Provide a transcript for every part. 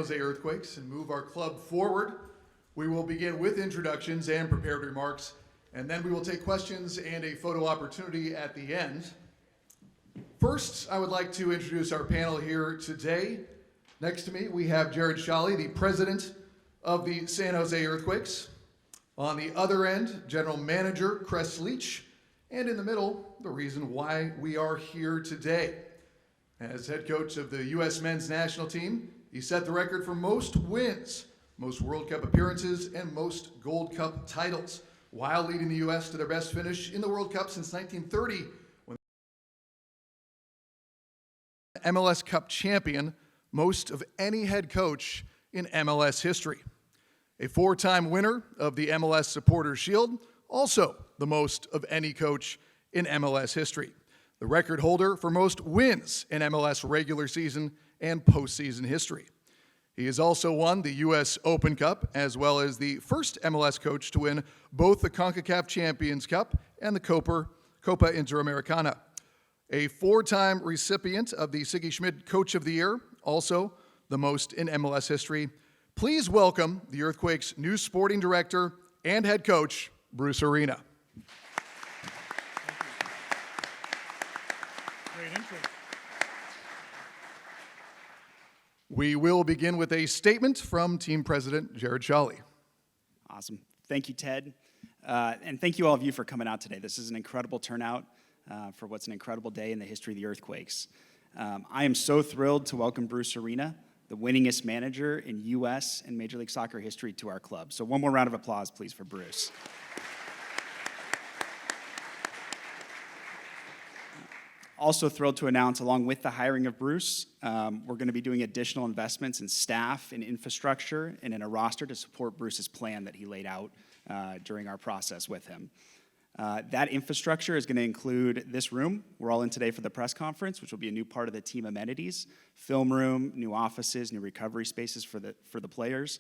Jose Earthquakes and move our club forward. We will begin with introductions and prepared remarks, and then we will take questions and a photo opportunity at the end. First, I would like to introduce our panel here today. Next to me, we have Jared Shawley, the president of the San Jose Earthquakes. On the other end, general manager Chris Leach. And in the middle, the reason why we are here today. As head coach of the U.S. men's national team, he set the record for most wins, most World Cup appearances, and most Gold Cup titles, while leading the U.S. to their best finish in the World Cup since 1930, when MLS Cup champion, most of any head coach in MLS history. A four-time winner of the MLS Supporters Shield, also the most of any coach in MLS history. The record holder for most wins in MLS regular season and postseason history. He has also won the U.S. Open Cup, as well as the first MLS coach to win both the CONCACAF Champions Cup and the Copa Interamericana. A four-time recipient of the Sigi Schmid Coach of the Year, also the most in MLS history. Please welcome the Earthquakes' new sporting director and head coach, Bruce Arena. Great intro. We will begin with a statement from team president Jared Shawley. Awesome. Thank you, Ted. And thank you all of you for coming out today. This is an incredible turnout for what's an incredible day in the history of the Earthquakes. I am so thrilled to welcome Bruce Arena, the winningest manager in U.S. and Major League Soccer history, to our club. So one more round of applause, please, for Bruce. Also thrilled to announce, along with the hiring of Bruce, we're going to be doing additional investments in staff and infrastructure and in a roster to support Bruce's plan that he laid out during our process with him. That infrastructure is going to include this room we're all in today for the press conference, which will be a new part of the team amenities, film room, new offices, new recovery spaces for the players.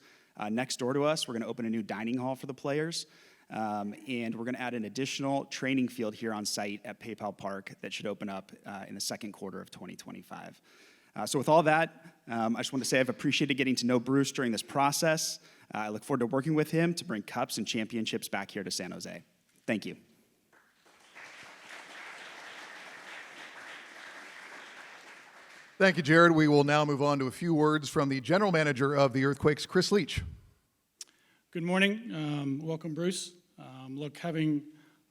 Next door to us, we're going to open a new dining hall for the players, and we're going to add an additional training field here on site at PayPal Park that should open up in the second quarter of 2025. So with all that, I just want to say I've appreciated getting to know Bruce during this process. I look forward to working with him to bring cups and championships back here to San Jose. Thank you. Thank you, Jared. We will now move on to a few words from the general manager of the Earthquakes, Chris Leach. Good morning. Welcome, Bruce. Look, having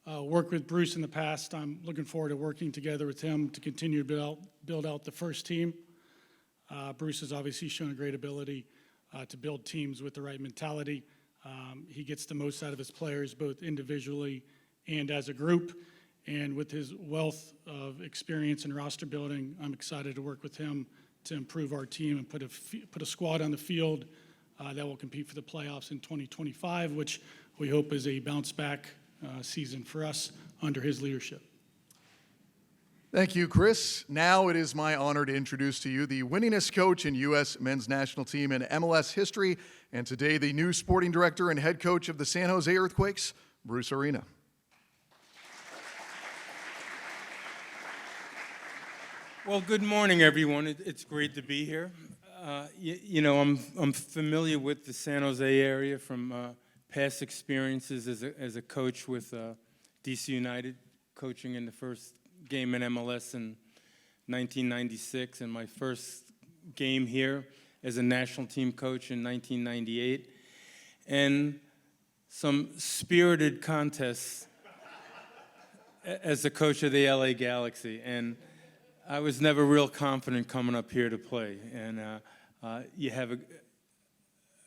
worked with Bruce in the past, I'm looking forward to working together with him to continue to build out the first team. Bruce has obviously shown a great ability to build teams with the right mentality. He gets the most out of his players, both individually and as a group. And with his wealth of experience in roster building, I'm excited to work with him to improve our team and put a squad on the field that will compete for the playoffs in 2025, which we hope is a bounce-back season for us under his leadership. Thank you, Chris. Now it is my honor to introduce to you the winningest coach in U.S. men's national team in MLS history, and today the new sporting director and head coach of the San Jose Earthquakes, Bruce Arena. Well, good morning, everyone. It's great to be here. I'm familiar with the San Jose area from past experiences as a coach with DC United, coaching in the first game in MLS in 1996, and my first game here as a national team coach in 1998, and some spirited contests as the coach of the LA Galaxy. And I was never real confident coming up here to play, and you have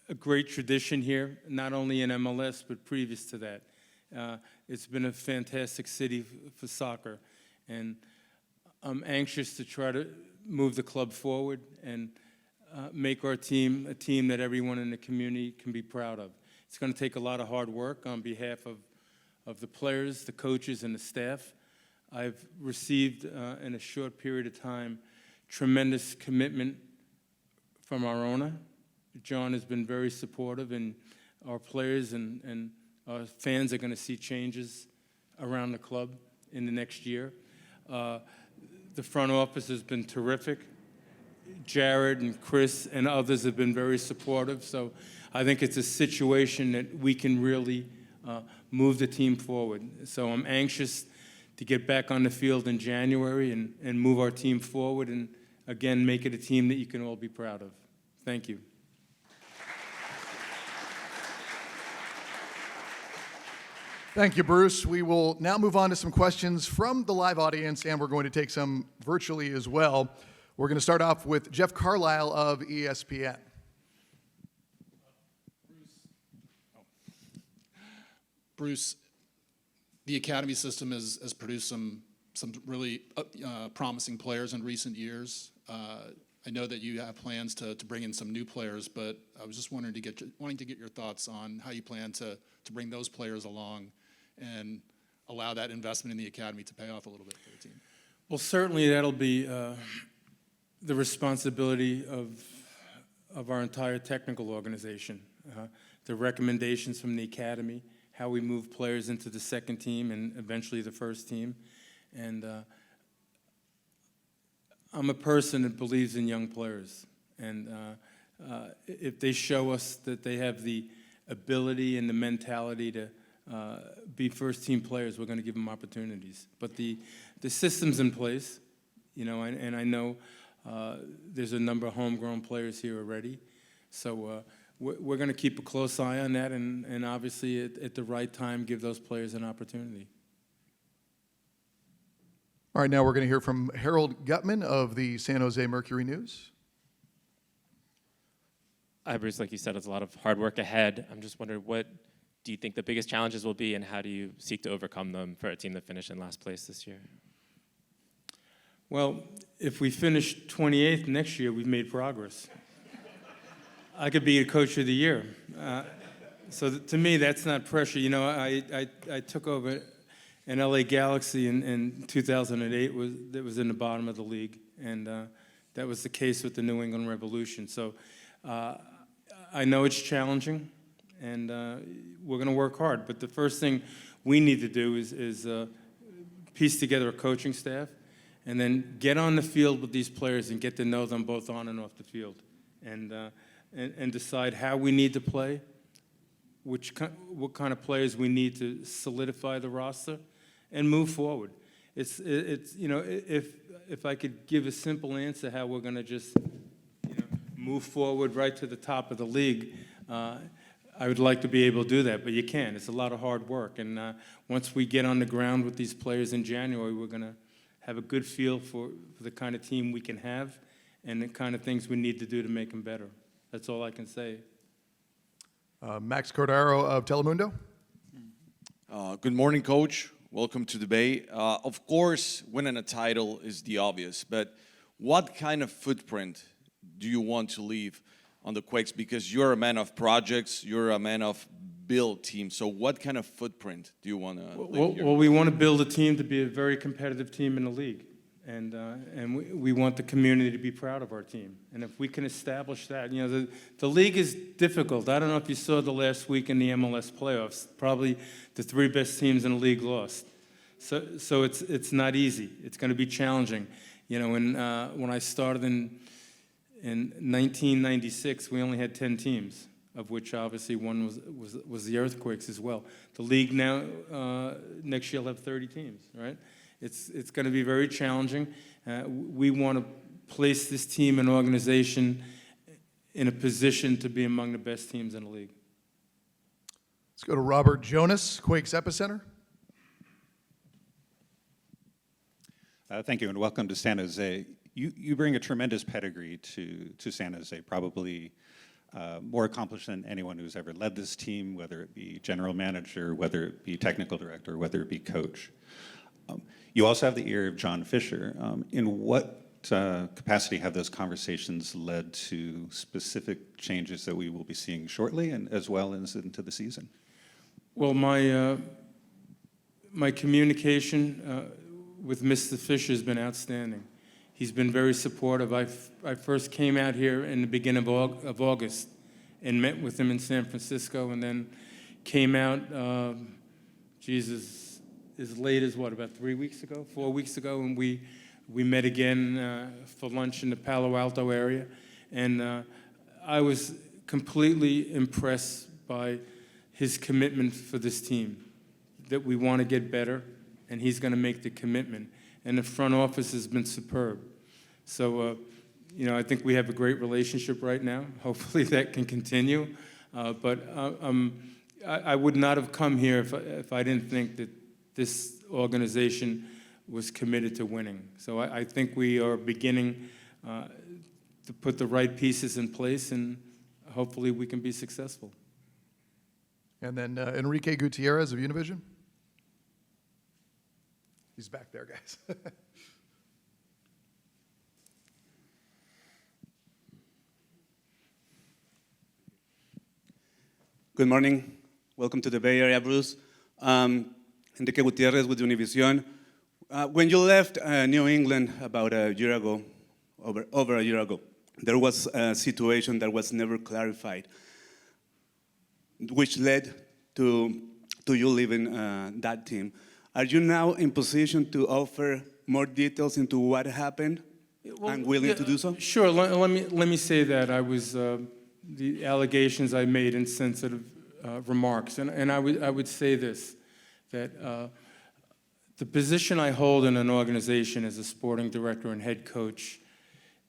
a great tradition here, not only in MLS, but previous to that. It's been a fantastic city for soccer, and I'm anxious to try to move the club forward and make our team a team that everyone in the community can be proud of. It's going to take a lot of hard work on behalf of the players, the coaches, and the staff. I've received, in a short period of time, tremendous commitment from our owner. John has been very supportive, and our players and our fans are going to see changes around the club in the next year. The front office has been terrific. Jared and Chris and others have been very supportive. So I think it's a situation that we can really move the team forward. So I'm anxious to get back on the field in January and move our team forward and, again, make it a team that you can all be proud of. Thank you. Thank you, Bruce. We will now move on to some questions from the live audience, and we're going to take some virtually as well. We're going to start off with Jeff Carlisle of ESPN. Bruce, the academy system has produced some really promising players in recent years. I know that you have plans to bring in some new players, but I was just wanting to get your thoughts on how you plan to bring those players along and allow that investment in the academy to pay off a little bit for the team. Well, certainly that'll be the responsibility of our entire technical organization. The recommendations from the academy, how we move players into the second team and eventually the first team. And I'm a person that believes in young players. And if they show us that they have the ability and the mentality to be first-team players, we're going to give them opportunities. But the system's in place, you know, and I know there's a number of homegrown players here already. So we're going to keep a close eye on that and obviously at the right time give those players an opportunity. All right, now we're going to hear from Harold Gutman of the San Jose Mercury News. Hi, Bruce. Like you said, it's a lot of hard work ahead. I'm just wondering, what do you think the biggest challenges will be, and how do you seek to overcome them for a team that finished in last place this year? Well, if we finish 28th next year, we've made progress. I could be a coach of the year. So to me, that's not pressure. You know, I took over an LA Galaxy in 2008 that was in the bottom of the league, and that was the case with the New England Revolution. So I know it's challenging, and we're going to work hard. But the first thing we need to do is piece together a coaching staff, and then get on the field with these players and get to know them both on and off the field, and decide how we need to play, what kind of players we need to solidify the roster, and move forward. It's you know, if I could give a simple answer how we're going to just move forward right to the top of the league, I would like to be able to do that, but you can't. It's a lot of hard work, and once we get on the ground with these players in January, we're going to have a good feel for the kind of team we can have and the kind of things we need to do to make them better. That's all I can say. Max Cordaro of Telemundo. Good morning, Coach. Welcome to the Bay. Of course, winning a title is the obvious, but what kind of footprint do you want to leave on the Quakes? Because you're a man of projects, you're a man of build teams. So what kind of footprint do you want to leave here? Well, we want to build a team to be a very competitive team in the league. And we want the community to be proud of our team. And if we can establish that, you know, the league is difficult. I don't know if you saw the last week in the MLS playoffs. Probably the three best teams in the league lost. So it's not easy. It's going to be challenging. You know, when I started in 1996, we only had 10 teams, of which obviously one was the Earthquakes as well. The league now, next year, will have 30 teams, right? It's going to be very challenging. We want to place this team and organization in a position to be among the best teams in the league. Let's go to Robert Jonas, Quakes Epicenter. Thank you, and welcome to San Jose. You bring a tremendous pedigree to San Jose, probably more accomplished than anyone who's ever led this team, whether it be general manager, whether it be technical director, whether it be coach. You also have the ear of John Fisher. In what capacity have those conversations led to specific changes that we will be seeing shortly, and as well as into the season? Well, my communication with Mr. Fisher has been outstanding. He's been very supportive. I first came out here in the beginning of August and met with him in San Francisco, and then came out, as late as what, about 4 weeks ago, and we We met again for lunch in the Palo Alto area, and I was completely impressed by his commitment for this team, that we want to get better, and he's going to make the commitment. And the front office has been superb. So, I think we have a great relationship right now. Hopefully that can continue. But I would not have come here if I didn't think that this organization was committed to winning. So I think we are beginning to put the right pieces in place, and hopefully we can be successful. And then Enrique Gutierrez of Univision. He's back there, guys. Good morning. Welcome to the Bay Area, Bruce. Enrique Gutierrez with Univision. When you left New England about a year ago, over a year ago, there was a situation that was never clarified, which led to you leaving that team. Are you now in position to offer more details into what happened and willing to do so? Sure. Let me say that I was the allegations I made insensitive remarks, and I would say this, that the position I hold in an organization as a sporting director and head coach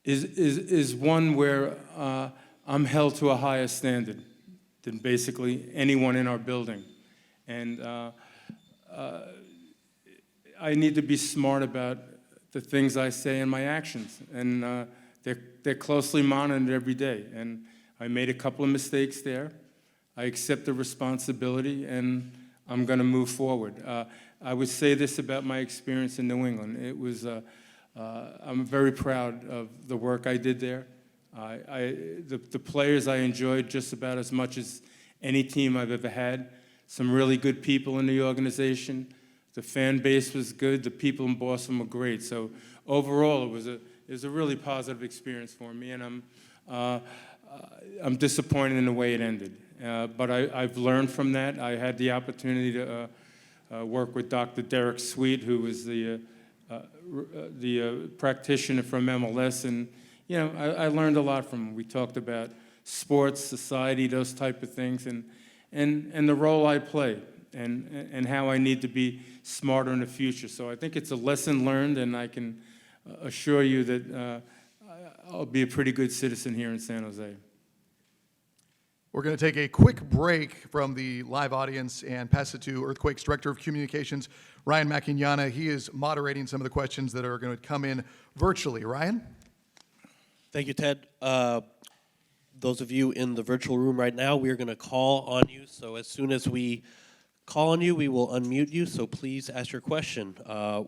is one where I'm held to a higher standard than basically anyone in our building, and I need to be smart about the things I say and my actions, and they're closely monitored every day. And I made a couple of mistakes there. I accept the responsibility, and I'm going to move forward. I would say this about my experience in New England. It was, I'm very proud of the work I did there. The players I enjoyed just about as much as any team I've ever had. Some really good people in the organization. The fan base was good. The people in Boston were great. So overall, it was a really positive experience for me, and I'm disappointed in the way it ended. But I've learned from that. I had the opportunity to work with Dr. Derek Sweet, who was the practitioner from MLS, and I learned a lot from him. We talked about sports, society, those type of things, and the role I play, and how I need to be smarter in the future. So I think it's a lesson learned, and I can assure you that I'll be a pretty good citizen here in San Jose. We're going to take a quick break from the live audience and pass it to Earthquake's Director of Communications, Ryan Macchignana. He is moderating some of the questions that are going to come in virtually. Ryan? Thank you, Ted. Those of you in the virtual room right now, we are going to call on you. So as soon as we call on you, we will unmute you. So please ask your question.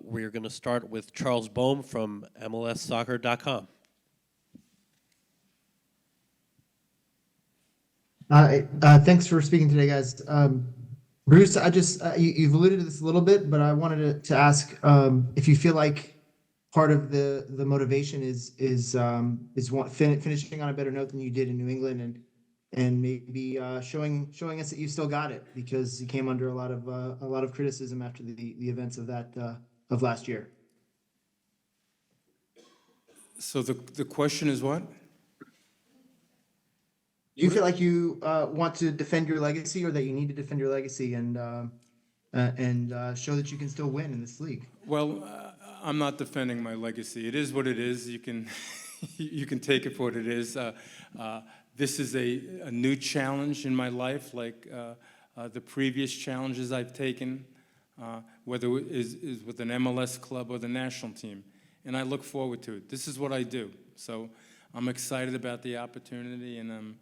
We're going to start with Charles Boehm from MLSsoccer.com. Thanks for speaking today, guys. Bruce, you've alluded to this a little bit, but I wanted to ask if you feel like part of the motivation is finishing on a better note than you did in New England, and maybe showing us that you still got it, because you came under a lot of criticism after the events of of last year. So the question is what? Do you feel like you want to defend your legacy, or that you need to defend your legacy and show that you can still win in this league? Well, I'm not defending my legacy. It is what it is. You can you can take it for what it is. This is a new challenge in my life, like the previous challenges I've taken, whether it is with an MLS club or the national team, and I look forward to it. This is what I do, so I'm excited about the opportunity, and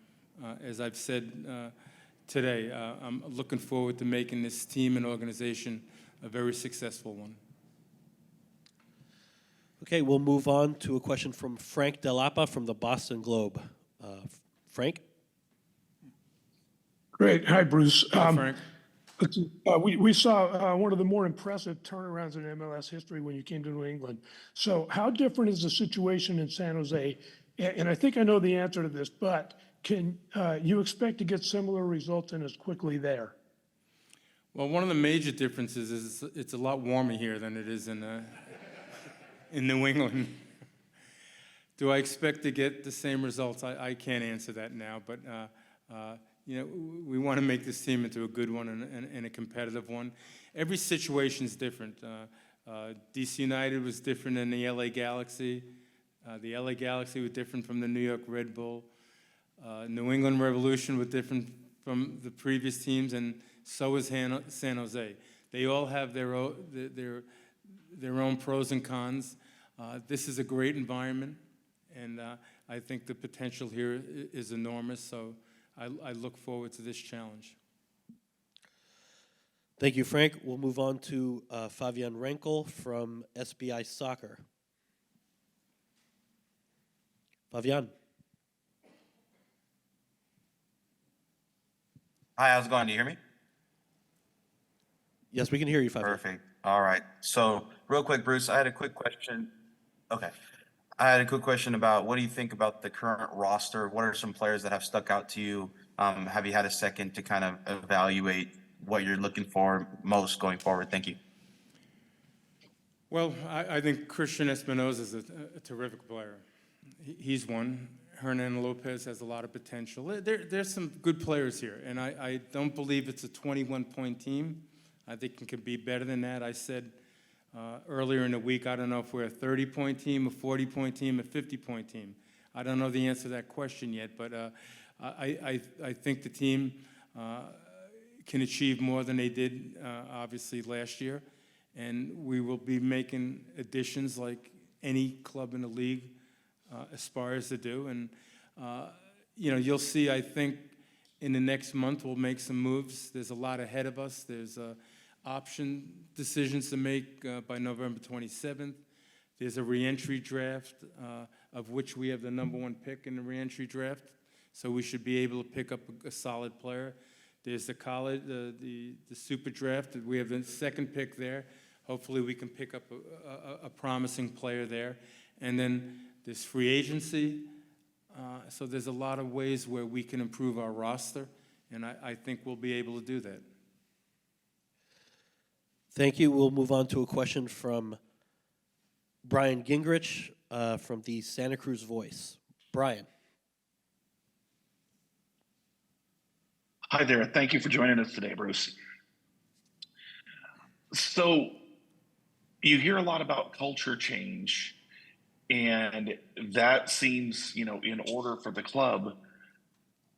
as I've said today, I'm looking forward to making this team and organization a very successful one. Okay, we'll move on to a question from Frank Delapa from the Boston Globe. Frank? Great. Hi, Bruce. Hi, Frank. We saw one of the more impressive turnarounds in MLS history when you came to New England. So how different is the situation in San Jose? And I think I know the answer to this, but can you expect to get similar results and as quickly there? Well, one of the major differences is it's a lot warmer here than it is in in New England. Do I expect to get the same results? I can't answer that now, but you know, we want to make this team into a good one and a competitive one. Every situation is different. DC United was different than the LA Galaxy. The LA Galaxy was different from the New York Red Bull. New England Revolution was different from the previous teams, and so is San Jose. They all have their own pros and cons. This is a great environment, and I think the potential here is enormous, so I look forward to this challenge. Thank you, Frank. We'll move on to Fabian Renkel from SBI Soccer. Fabian. Hi, how's it going? Do you hear me? Yes, we can hear you, Fabian. Perfect. All right. So real quick, Bruce, I had a quick question. Okay. I had a quick question about what do you think about the current roster? What are some players that have stuck out to you? Have you had a second to kind of evaluate what you're looking for most going forward? Thank you. Well, I think Christian Espinoza is a terrific player. He's one. Hernan Lopez has a lot of potential. There's some good players here, and I don't believe it's a 21-point team. I think it could be better than that. I said earlier in the week, I don't know if we're a 30-point team, a 40-point team, a 50-point team. I don't know the answer to that question yet, but I think the team can achieve more than they did, obviously, last year. And we will be making additions like any club in the league aspires to do. And, you know, you'll see, I think, in the next month we'll make some moves. There's a lot ahead of us. There's option decisions to make by November 27th. There's a reentry draft, of which we have the #1 pick in the reentry draft. So we should be able to pick up a solid player. There's the college, the super draft. We have the 2nd pick there. Hopefully we can pick up a promising player there. And then there's free agency. So there's a lot of ways where we can improve our roster, and I think we'll be able to do that. Thank you. We'll move on to a question from Brian Gingrich from the Santa Cruz Voice. Brian. Hi there. Thank you for joining us today, Bruce. So you hear a lot about culture change, and that seems, you know, in order for the club.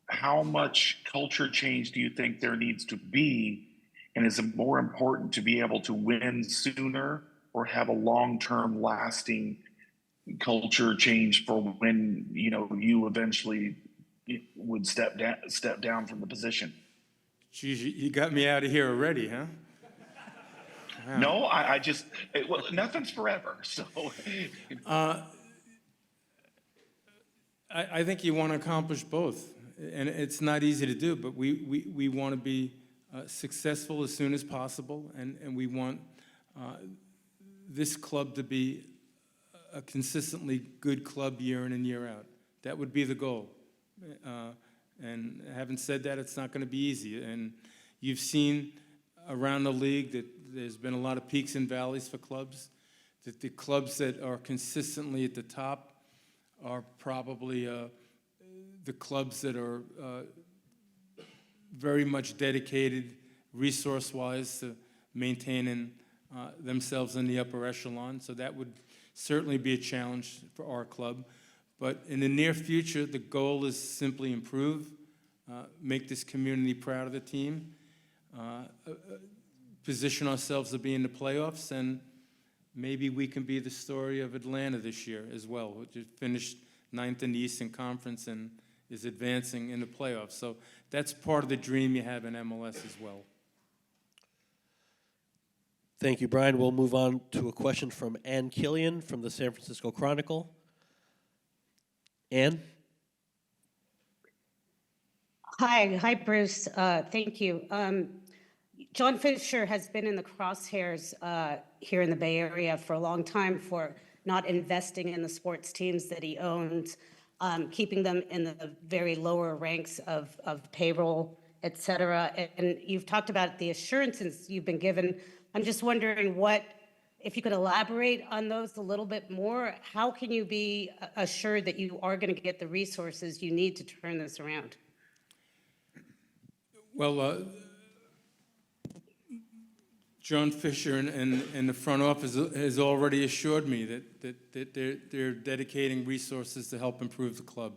How much culture change do you think there needs to be? And is it more important to be able to win sooner or have a long-term lasting culture change for when, you know, you eventually would step down from the position? Geez, you got me out of here already, huh? Wow. No, I just, well, nothing's forever, so. I think you want to accomplish both, and it's not easy to do, but we want to be successful as soon as possible, and we want this club to be a consistently good club year in and year out. That would be the goal. And having said that, it's not going to be easy. And you've seen around the league that there's been a lot of peaks and valleys for clubs, that the clubs that are consistently at the top are probably the clubs that are very much dedicated resource-wise to maintaining themselves in the upper echelon. So that would certainly be a challenge for our club. But in the near future, the goal is simply improve, make this community proud of the team, position ourselves to be in the playoffs, and maybe we can be the story of Atlanta this year as well, which finished 9th in the Eastern Conference and is advancing in the playoffs. So that's part of the dream you have in MLS as well. Thank you, Brian. We'll move on to a question from Ann Killian from the San Francisco Chronicle. Ann? Hi, Bruce. Thank you. John Fisher has been in the crosshairs here in the Bay Area for a long time for not investing in the sports teams that he owns, keeping them in the very lower ranks of payroll, et cetera. And you've talked about the assurances you've been given. I'm just wondering what if you could elaborate on those a little bit more, how can you be assured that you are going to get the resources you need to turn this around? Well, John Fisher and the front office has already assured me that they're dedicating resources to help improve the club.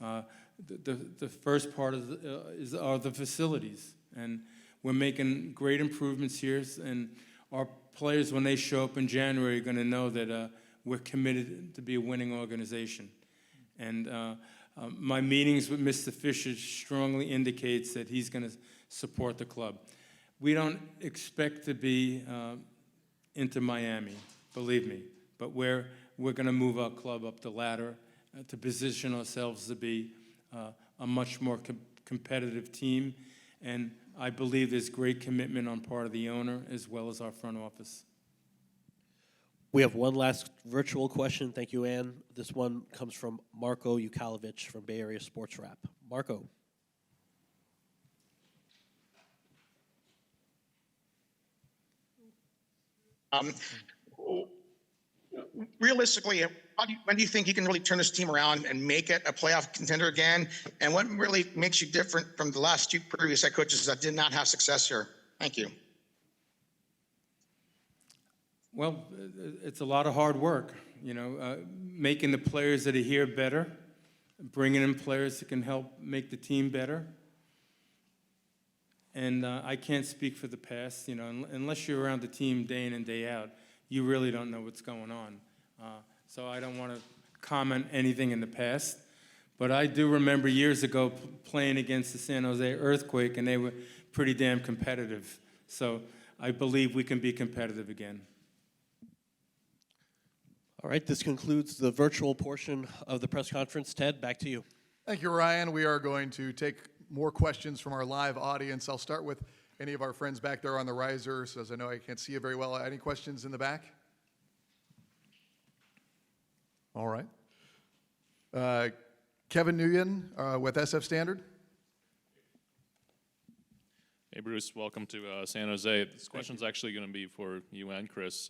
The first part are the facilities, and we're making great improvements here, and our players, when they show up in January, are going to know that we're committed to be a winning organization. And my meetings with Mr. Fisher strongly indicates that he's going to support the club. We don't expect to be into Miami, believe me, but we're going to move our club up the ladder to position ourselves to be a much more competitive team. And I believe there's great commitment on part of the owner as well as our front office. We have one last virtual question. Thank you, Ann. This one comes from Marco Yukalovich from Bay Area Sports Wrap. Marco. Realistically, when do you think you can really turn this team around and make it a playoff contender again? And what really makes you different from the last two previous head coaches that did not have success here? Thank you. Well, it's a lot of hard work, making the players that are here better, bringing in players that can help make the team better. And I can't speak for the past, unless you're around the team day in and day out, you really don't know what's going on. So I don't want to comment anything in the past. But I do remember years ago playing against the San Jose Earthquake, and they were pretty damn competitive. So I believe we can be competitive again. All right, this concludes the virtual portion of the press conference. Ted, back to you. Thank you, Ryan. We are going to take more questions from our live audience. I'll start with any of our friends back there on the risers, as I know I can't see you very well. Any questions in the back? All right. Kevin Nguyen with SF Standard. Hey, Bruce. Welcome to San Jose. This question's actually going to be for you and Chris.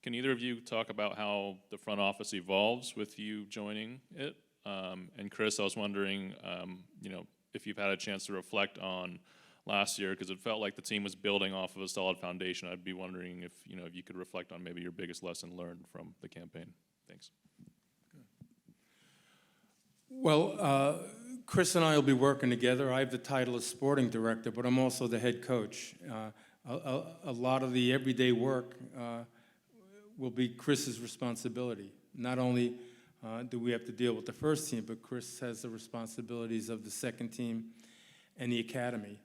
Can either of you talk about how the front office evolves with you joining it? And Chris, I was wondering, if you've had a chance to reflect on last year, because it felt like the team was building off of a solid foundation. I'd be wondering if you could reflect on maybe your biggest lesson learned from the campaign. Thanks. Well, Chris and I will be working together. I have the title of sporting director, but I'm also the head coach. A lot of the everyday work will be Chris's responsibility. Not only do we have to deal with the first team, but Chris has the responsibilities of the second team and the academy.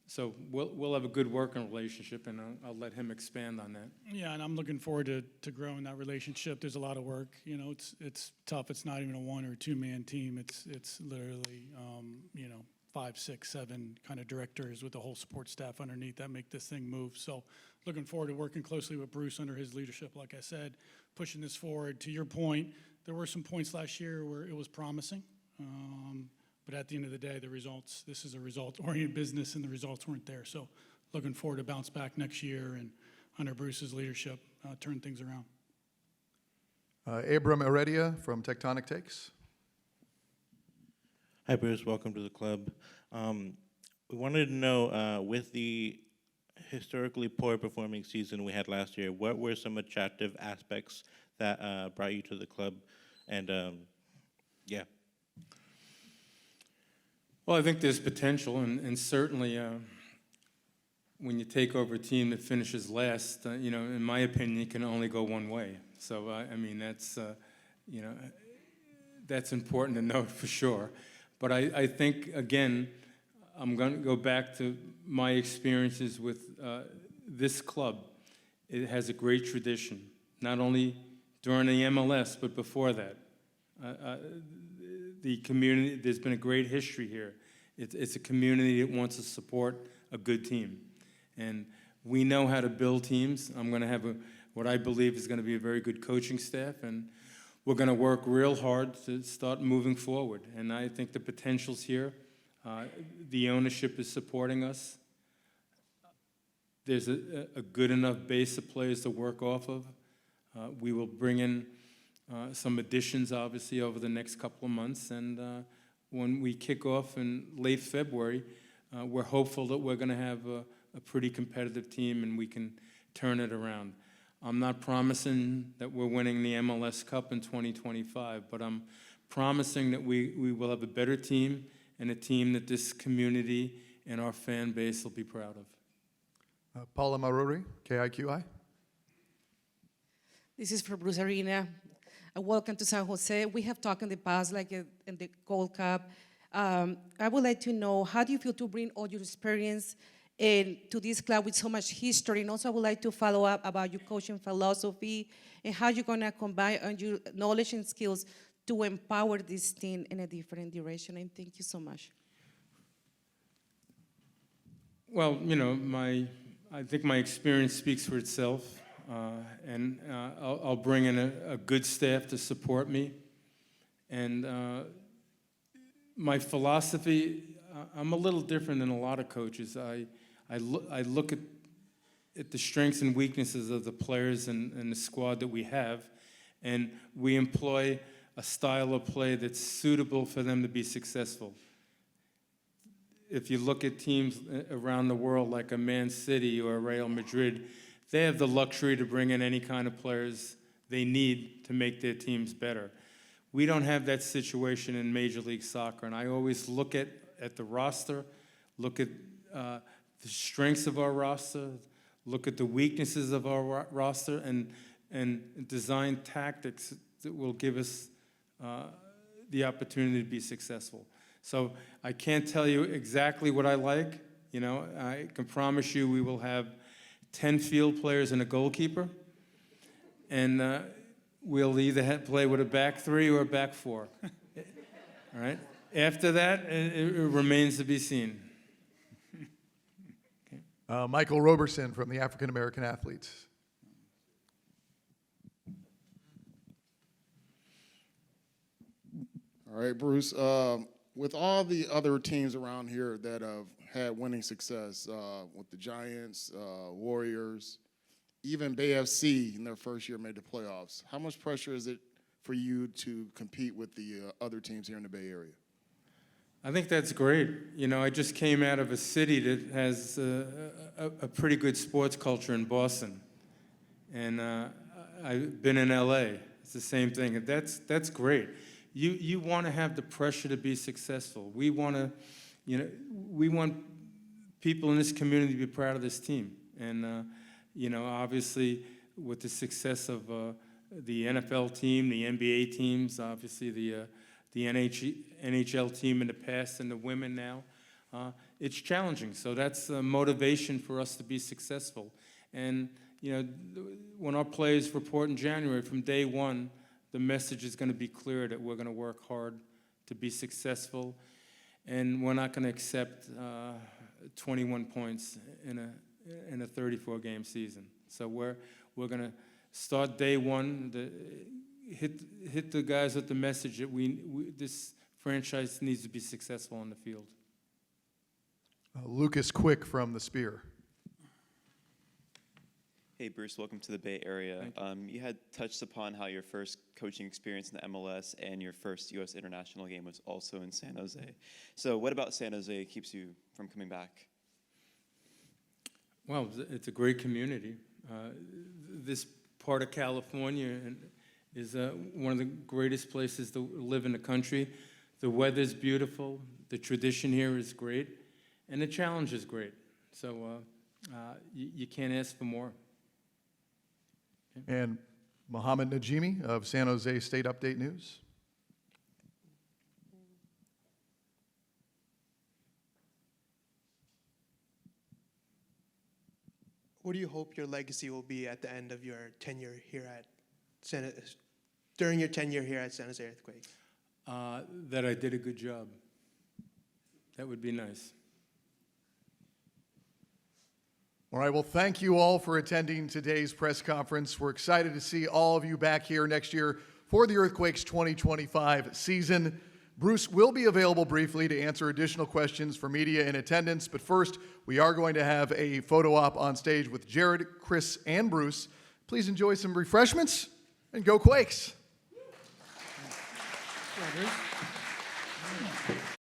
So we'll have a good working relationship, and I'll let him expand on that. Yeah, and I'm looking forward to growing that relationship. There's a lot of work. It's tough. It's not even a one or two man team. It's literally 5, 6, 7 kind of directors with the whole support staff underneath that make this thing move. So looking forward to working closely with Bruce under his leadership. Like I said, pushing this forward. To your point, there were some points last year where it was promising. But at the end of the day, the results, this is a result-oriented business, and the results weren't there. So looking forward to bounce back next year and under Bruce's leadership, turn things around. Abram Heredia from Tectonic Takes. Hi, Bruce. Welcome to the club. We wanted to know, with the historically poor performing season we had last year, what were some attractive aspects that brought you to the club? And yeah. Well, I think there's potential, and certainly when you take over a team that finishes last, in my opinion, it can only go one way. So, that's important to note for sure. But I think, again, I'm going to go back to my experiences with this club. It has a great tradition, not only during the MLS, but before that. The community, there's been a great history here. It's a community that wants to support a good team. And we know how to build teams. I'm going to have what I believe is going to be a very good coaching staff, and we're going to work real hard to start moving forward. And I think the potential's here. The ownership is supporting us. there's a good enough base of players to work off of. We will bring in some additions, obviously, over the next couple of months. And when we kick off in late February, we're hopeful that we're going to have a pretty competitive team and we can turn it around. I'm not promising that we're winning the MLS Cup in 2025, but I'm promising that we will have a better team and a team that this community and our fan base will be proud of. Paula Maruri, KIQI. This is for Bruce Arena. Welcome to San Jose. We have talked in the past, like in the Gold Cup. I would like to know, how do you feel to bring all your experience to this club with so much history? And also I would like to follow up about your coaching philosophy and how you're going to combine your knowledge and skills to empower this team in a different direction. And thank you so much. Well, you know, I think my experience speaks for itself, and I'll bring in a good staff to support me. And my philosophy, I'm a little different than a lot of coaches. I look at the strengths and weaknesses of the players and the squad that we have, and we employ a style of play that's suitable for them to be successful. If you look at teams around the world like a Man City or a Real Madrid, they have the luxury to bring in any kind of players they need to make their teams better. We don't have that situation in Major League Soccer, and I always look at the roster, look at the strengths of our roster, look at the weaknesses of our roster, and design tactics that will give us the opportunity to be successful. So I can't tell you exactly what I like. You know, I can promise you we will have 10 field players and a goalkeeper, and we'll either play with a back three or a back four. All right? After that, it remains to be seen. Michael Roberson from the African American Athletes. All right, Bruce. With all the other teams around here that have had winning success, with the Giants, Warriors, even Bay FC in their first year made the playoffs, how much pressure is it for you to compete with the other teams here in the Bay Area? I think that's great. You know, I just came out of a city that has a pretty good sports culture in Boston. And I've been in LA. It's the same thing. That's great. You want to have the pressure to be successful. We want to, you know, we want people in this community to be proud of this team. And, you know, obviously with the success of the NFL team, the NBA teams, obviously the NHL team in the past and the women now, it's challenging. So that's a motivation for us to be successful. And, you know, when our players report in January, from day one, the message is going to be clear that we're going to work hard to be successful, and we're not going to accept 21 points in a 34-game season. So we're going to start day one, hit the guys with the message that this franchise needs to be successful on the field. Lucas Quick from the Spear. Hey, Bruce, welcome to the Bay Area. You had touched upon how your first coaching experience in the MLS and your first U.S. international game was also in San Jose. So what about San Jose keeps you from coming back? Well, it's a great community. This part of California is one of the greatest places to live in the country. The weather's beautiful, the tradition here is great, and the challenge is great. So you can't ask for more. And Mohammed Najimi of San Jose State Update News. What do you hope your legacy will be at the end of your tenure here at during your tenure here at San Jose Earthquakes? That I did a good job. That would be nice. All right, well, thank you all for attending today's press conference. We're excited to see all of you back here next year for the Earthquakes 2025 season. Bruce will be available briefly to answer additional questions for media in attendance, but first, we are going to have a photo op on stage with Jared, Chris, and Bruce. Please enjoy some refreshments and go Quakes! Yeah, Bruce.